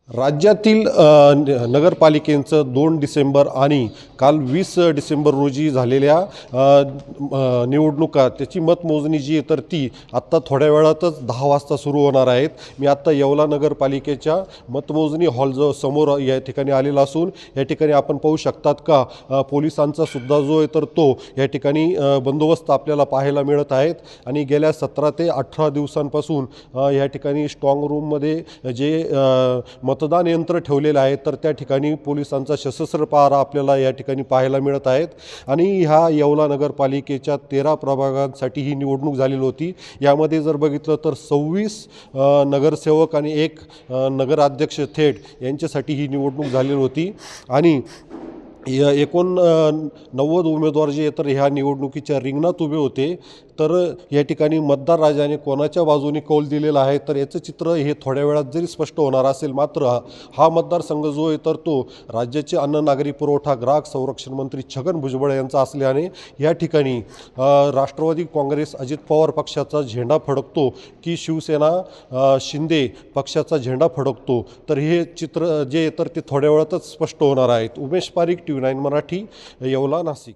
राज्यातील नगरपालिकेचं 2 डिसेंबर आणि काल 20 डिसेंबर रोजी झालेल्या निवडणुका त्याची मतमोजणी जी आहे तर ती आत्ता थोड्या वेळातच 10 वाजता सुरू होणार आहेत. मी आत्ता येवला नगरपालिकेच्या मतमोजणी हॉल समोर या ठिकाणी आलेला असून या ठिकाणी आपण पाहू शकतात का पोलिसांचा सुद्धा जो आहे तर तो या ठिकाणी बंदोबस्त आपल्याला पाहायला मिळत आहेत. आणि गेल्या 17 ते 18 दिवसांपासून या ठिकाणी स्ट्रॉंग रूममध्ये जे मतदान यंत्र ठेवलेलं आहे तर त्या ठिकाणी पोलिसांचा सशस्त्र पहारा आपल्याला या ठिकाणी पाहायला मिळत आहेत. आणि ह्या येवला नगरपालिकेच्या 13 प्रभागांसाठी ही निवडणूक झालेली होती. यामध्ये जर बघितलं तर 26 नगरसेवक आणि 1 नगराध्यक्ष थेट यांच्यासाठी ही निवडणूक झालेली होती. आणि एकूण 90 उमेदवार जे तर ह्या निवडणुकीच्या रिंगणात उभे होते. तर या ठिकाणी मतदार राजाने कोणाच्या बाजूने कौल दिलेला आहे तर याचं चित्र हे थोड्या वेळात जरी स्पष्ट होणार असेल, मात्र हा मतदारसंघ जो आहे तर तो राज्याचे अन्न नागरी पुरवठा ग्राहक संरक्षण मंत्री छगन भुजबळ यांचा असल्याने या ठिकाणी राष्ट्रवादी काँग्रेस अजित पवार पक्षाचा झेंडा फडकतो की शिवसेना शिंदे पक्षाचा झेंडा फडकतो, तर हे चित्र जे तर ते थोड्या वेळातच स्पष्ट होणार आहेत. उमेश पारीख, TV9 मराठी, येवला, नाशिक.